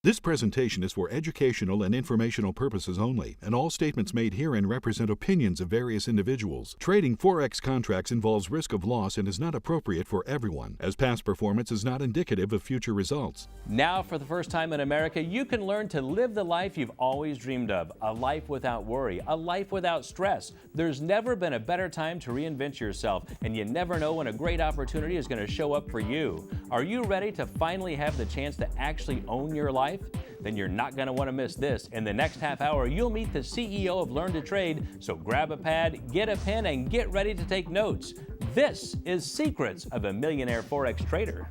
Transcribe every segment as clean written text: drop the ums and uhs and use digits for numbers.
This presentation is for educational and informational purposes only, and all statements made herein represent opinions of various individuals. Trading Forex contracts involves risk of loss and is not appropriate for everyone, as past performance is not indicative of future results. Now, for the first time in America, you can learn to live the life you've always dreamed of. A life without worry, a life without stress. There's never been a better time to reinvent yourself, and you never know when a great opportunity is going to show up for you. Are you ready to finally have the chance to actually own your life? Then you're not going to want to miss this. In the next half hour, you'll meet the CEO of Learn to Trade, so grab a pad, get a pen, and get ready to take notes. This is Secrets of a Millionaire Forex Trader.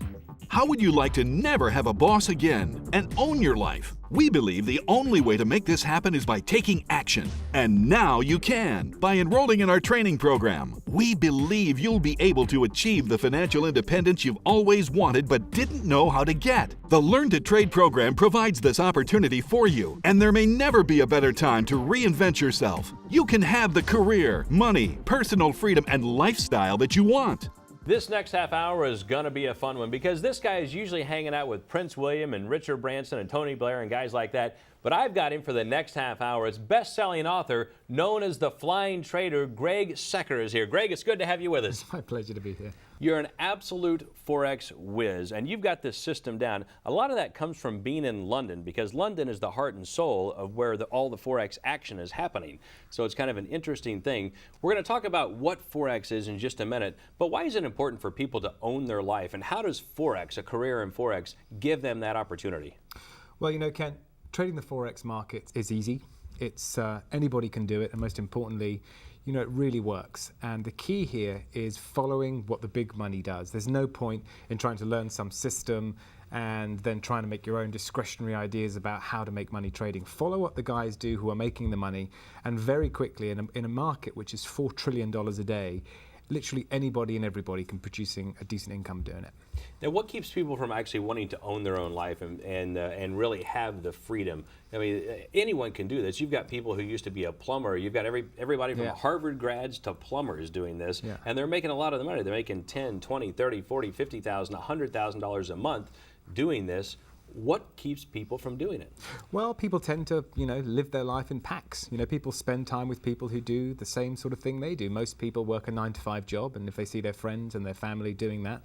How would you like to never have a boss again and own your life? We believe the only way to make this happen is by taking action. And now you can by enrolling in our training program. We believe you'll be able to achieve the financial independence you've always wanted but didn't know how to get. The Learn to Trade program provides this opportunity for you, and there may never be a better time to reinvent yourself. You can have the career, money, personal freedom, and lifestyle that you want. This next half hour is going to be a fun one because this guy is usually hanging out with Prince William and Richard Branson and Tony Blair and guys like that. But I've got him for the next half hour. It's best-selling author known as the Flying Trader, Greg Secker is here. Greg, it's good to have you with us. It's my pleasure to be here. You're an absolute Forex whiz, and you've got this system down. A lot of that comes from being in London, because London is the heart and soul of where all the Forex action is happening. So it's kind of an interesting thing. We're going to talk about what Forex is in just a minute, but why is it important for people to own their life, and how does Forex, a career in Forex, give them that opportunity? Well, you know, Ken, trading the Forex market is easy. It's anybody can do it, and most importantly, you know, it really works. And the key here is following what the big money does. There's no point in trying to learn some system and then trying to make your own discretionary ideas about how to make money trading. Follow what the guys do who are making the money, and very quickly, in a market which is $4 trillion a day, literally anybody and everybody can producing a decent income doing it. Now, what keeps people from actually wanting to own their own life and really have the freedom? I mean, anyone can do this. You've got people who used to be a plumber. You've got everybody from Harvard grads to plumbers doing this, and they're making a lot of the money. They're making $10, $20, $30, $40, $50,000, $100,000 a month doing this. What keeps people from doing it? Well, people tend to, you know, live their life in packs. You know, people spend time with people who do the same sort of thing they do. Most people work a 9-to-5 job, and if they see their friends and their family doing that,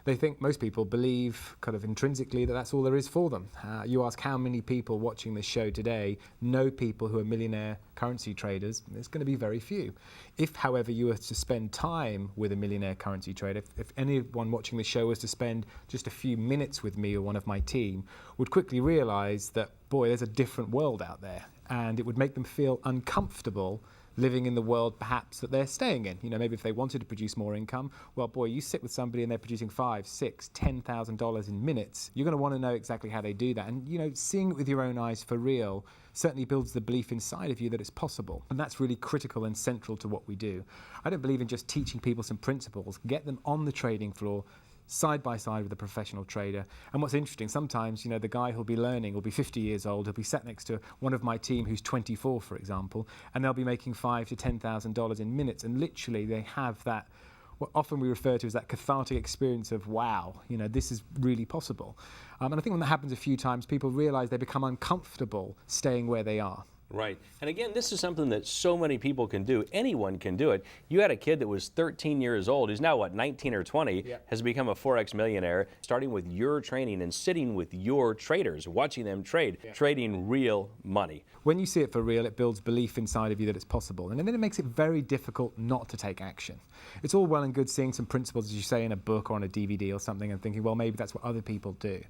they think, most people believe kind of intrinsically that that's all there is for them. You ask how many people watching this show today know people who are millionaire currency traders, there's going to be very few. If, however, you were to spend time with a millionaire currency trader, if anyone watching the show was to spend just a few minutes with me or one of my team, would quickly realize that, boy, there's a different world out there, and it would make them feel uncomfortable living in the world perhaps that they're staying in. You know, maybe if they wanted to produce more income, well, boy, you sit with somebody and they're producing $5,000, $6,000, $10,000 in minutes, you're going to want to know exactly how they do that. And, you know, seeing it with your own eyes for real certainly builds the belief inside of you that it's possible. And that's really critical and central to what we do. I don't believe in just teaching people some principles. Get them on the trading floor, side by side with a professional trader. And what's interesting, sometimes, you know, the guy who'll be learning will be 50 years old, he'll be sat next to one of my team who's 24, for example, and they'll be making $5,000 to $10,000 in minutes, and literally they have that, what often we refer to as that cathartic experience of, wow, you know, this is really possible. And I think when that happens a few times, people realize they become uncomfortable staying where they are. Right. And again, this is something that so many people can do. Anyone can do it. You had a kid that was 13 years old, who's now, 19 or 20, has become a Forex millionaire, starting with your training and sitting with your traders, watching them trade, trading real money. When you see it for real, it builds belief inside of you that it's possible. And then it makes it very difficult not to take action. It's all well and good seeing some principles, as you say, in a book or on a DVD or something, and thinking, well, maybe that's what other people do.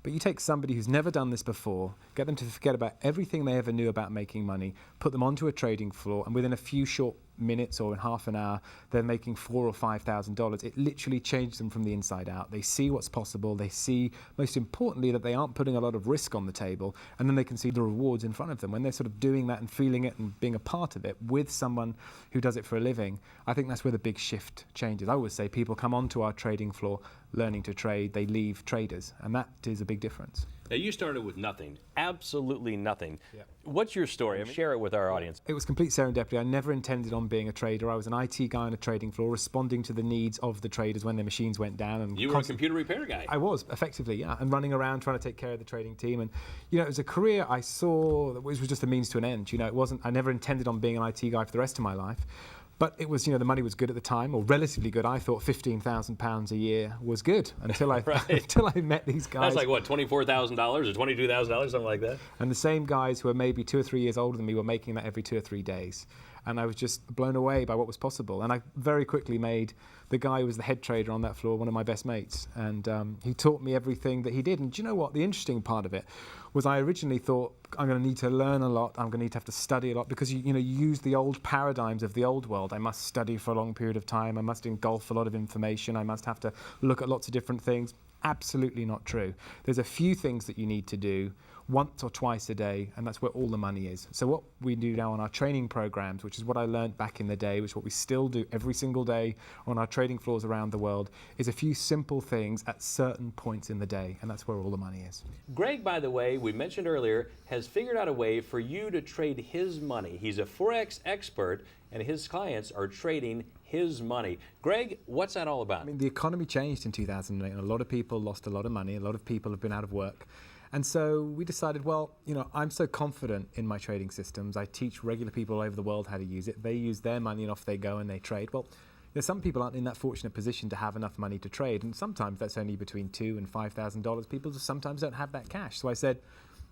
But you take somebody who's never done this before, get them to forget about everything they ever knew about making money, put them onto a trading floor, and within a few short minutes or in half an hour, they're making $4,000 or $5,000. It literally changes them from the inside out. They see what's possible. They see, most importantly, that they aren't putting a lot of risk on the table, and then they can see the rewards in front of them. When they're sort of doing that and feeling it and being a part of it with someone who does it for a living, I think that's where the big shift changes. I always say people come onto our trading floor learning to trade, they leave traders, and that is a big difference. Now, you started with nothing, absolutely nothing. Yeah. What's your story? Share it with our audience. It was complete serendipity. I never intended on being a trader. I was an IT guy on a trading floor, responding to the needs of the traders when their machines went down. And you were a computer repair guy. I was, effectively, yeah, and running around trying to take care of the trading team. And you know, it was a career I saw that was just a means to an end. You know, it wasn't. I never intended on being an IT guy for the rest of my life. But it was, you know, the money was good at the time, or relatively good. I thought £15,000 a year was good until I right. until I met these guys. That's like what, $24,000 or $22,000, something like that. And the same guys who were maybe 2 or 3 years older than me were making that every 2 or 3 days. And I was just blown away by what was possible. And I very quickly made the guy who was the head trader on that floor one of my best mates. And he taught me everything that he did. And do you know what? The interesting part of it was I originally thought, I'm going to need to learn a lot. I'm going to need to have to study a lot because you use the old paradigms of the old world. I must study for a long period of time. I must engulf a lot of information. I must have to look at lots of different things. Absolutely not true. There's a few things that you need to do once or twice a day, and that's where all the money is. So what we do now on our training programs, which is what I learned back in the day, which is what we still do every single day on our trading floors around the world, is a few simple things at certain points in the day, and that's where all the money is. Greg, by the way, we mentioned earlier, has figured out a way for you to trade his money. He's a Forex expert, and his clients are trading his money. Greg, what's that all about? I mean, the economy changed in 2008, and a lot of people lost a lot of money. A lot of people have been out of work. And so we decided, well, I'm so confident in my trading systems. I teach regular people all over the world how to use it. They use their money and off they go and they trade. Well, some people aren't in that fortunate position to have enough money to trade. And sometimes that's only between $2,000 and $5,000. People just sometimes don't have that cash. So I said,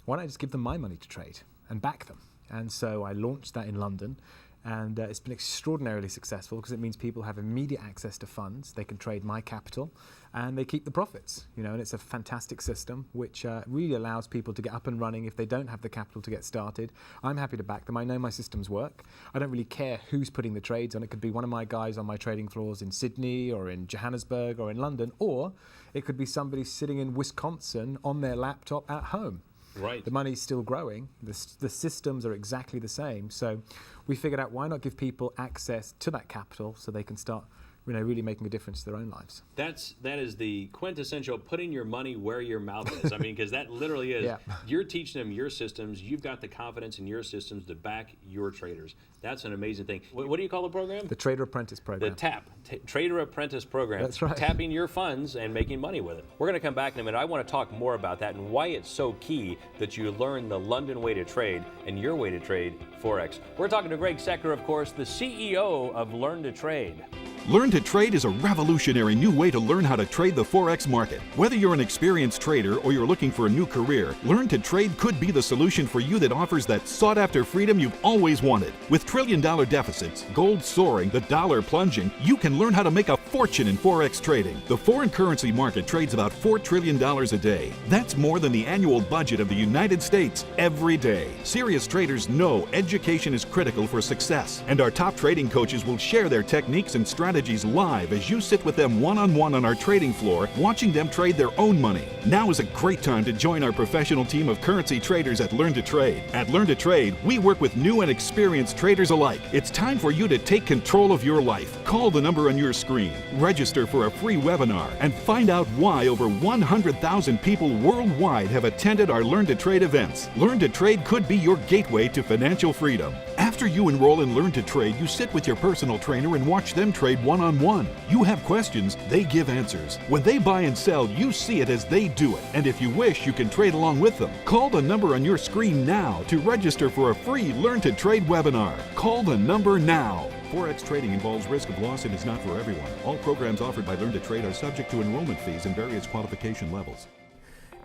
why don't I just give them my money to trade and back them? And so I launched that in London. And it's been extraordinarily successful because it means people have immediate access to funds. They can trade my capital and they keep the profits, and it's a fantastic system which really allows people to get up and running if they don't have the capital to get started. I'm happy to back them. I know my systems work. I don't really care who's putting the trades on. It could be one of my guys on my trading floors in Sydney or in Johannesburg or in London, or it could be somebody sitting in Wisconsin on their laptop at home. Right. The money's still growing. The systems are exactly the same. So we figured out why not give people access to that capital so they can start really making a difference to their own lives. That is the quintessential putting your money where your mouth is. I mean, because that literally is. Yeah. You're teaching them your systems. You've got the confidence in your systems to back your traders. That's an amazing thing. What do you call the program? The Trader Apprentice Program. The TAP, Trader Apprentice Program. That's right. Tapping your funds and making money with it. We're going to come back in a minute. I want to talk more about that and why it's so key that you learn the London way to trade and your way to trade Forex. We're talking to Greg Secker, of course, the CEO of Learn to Trade. Learn to Trade is a revolutionary new way to learn how to trade the Forex market. Whether you're an experienced trader or you're looking for a new career, Learn to Trade could be the solution for you that offers that sought-after freedom you've always wanted. With trillion-dollar deficits, gold soaring, the dollar plunging, you can learn how to make a fortune in Forex trading. The foreign currency market trades about $4 trillion a day. That's more than the annual budget of the United States every day. Serious traders know education is critical for success, and our top trading coaches will share their techniques and strategies live as you sit with them one-on-one on our trading floor, watching them trade their own money. Now is a great time to join our professional team of currency traders at Learn to Trade. At Learn to Trade, we work with new and experienced traders alike. It's time for you to take control of your life. Call the number on your screen, register for a free webinar, and find out why over 100,000 people worldwide have attended our Learn to Trade events. Learn to Trade could be your gateway to financial freedom. After you enroll in Learn to Trade, you sit with your personal trainer and watch them trade one-on-one. You have questions, they give answers. When they buy and sell, you see it as they do it. And if you wish, you can trade along with them. Call the number on your screen now to register for a free Learn to Trade webinar. Call the number now. Forex trading involves risk of loss and is not for everyone. All programs offered by Learn to Trade are subject to enrollment fees and various qualification levels.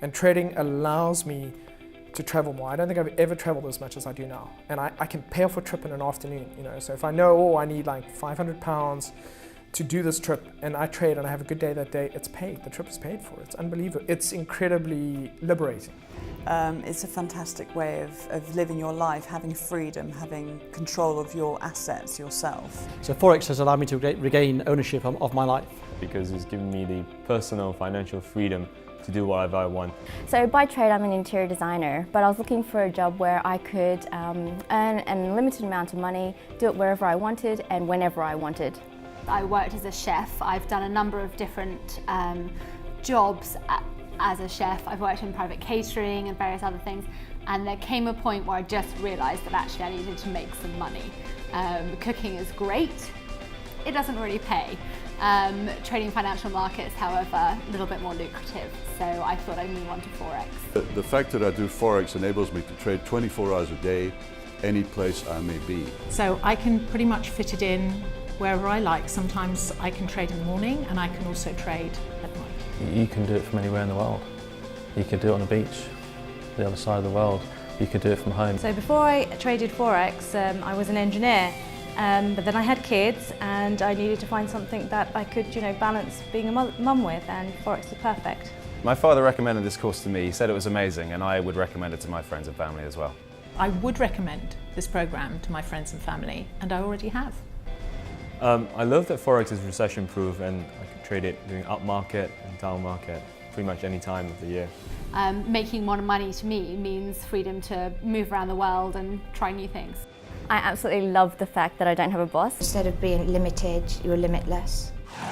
And trading allows me to travel more. I don't think I've ever traveled as much as I do now. And I can pay off a trip in an afternoon, So if I know, I need like 500 pounds to do this trip and I trade and I have a good day that day, it's paid. The trip is paid for. It's unbelievable. It's incredibly liberating. It's a fantastic way of living your life, having freedom, having control of your assets yourself. So Forex has allowed me to regain ownership of my life. Because it's given me the personal financial freedom to do whatever I want. So by trade I'm an interior designer, but I was looking for a job where I could earn an unlimited amount of money, do it wherever I wanted and whenever I wanted. I worked as a chef. I've done a number of different jobs as a chef. I've worked in private catering and various other things, and there came a point where I just realised that actually I needed to make some money. Cooking is great, it doesn't really pay. Trading financial markets, however, a little bit more lucrative, so I thought I'd move on to Forex. The fact that I do Forex enables me to trade 24 hours a day, any place I may be. So I can pretty much fit it in wherever I like. Sometimes I can trade in the morning and I can also trade at night. You can do it from anywhere in the world. You could do it on the beach, the other side of the world. You could do it from home. So before I traded Forex, I was an engineer, but then I had kids and I needed to find something that I could, balance being a mum with, and Forex was perfect. My father recommended this course to me. He said it was amazing, and I would recommend it to my friends and family as well. I would recommend this program to my friends and family, and I already have. I love that Forex is recession proof, and I can trade it doing up market and down market pretty much any time of the year. Making more money to me means freedom to move around the world and try new things. I absolutely love the fact that I don't have a boss. Instead of being limited, you're limitless.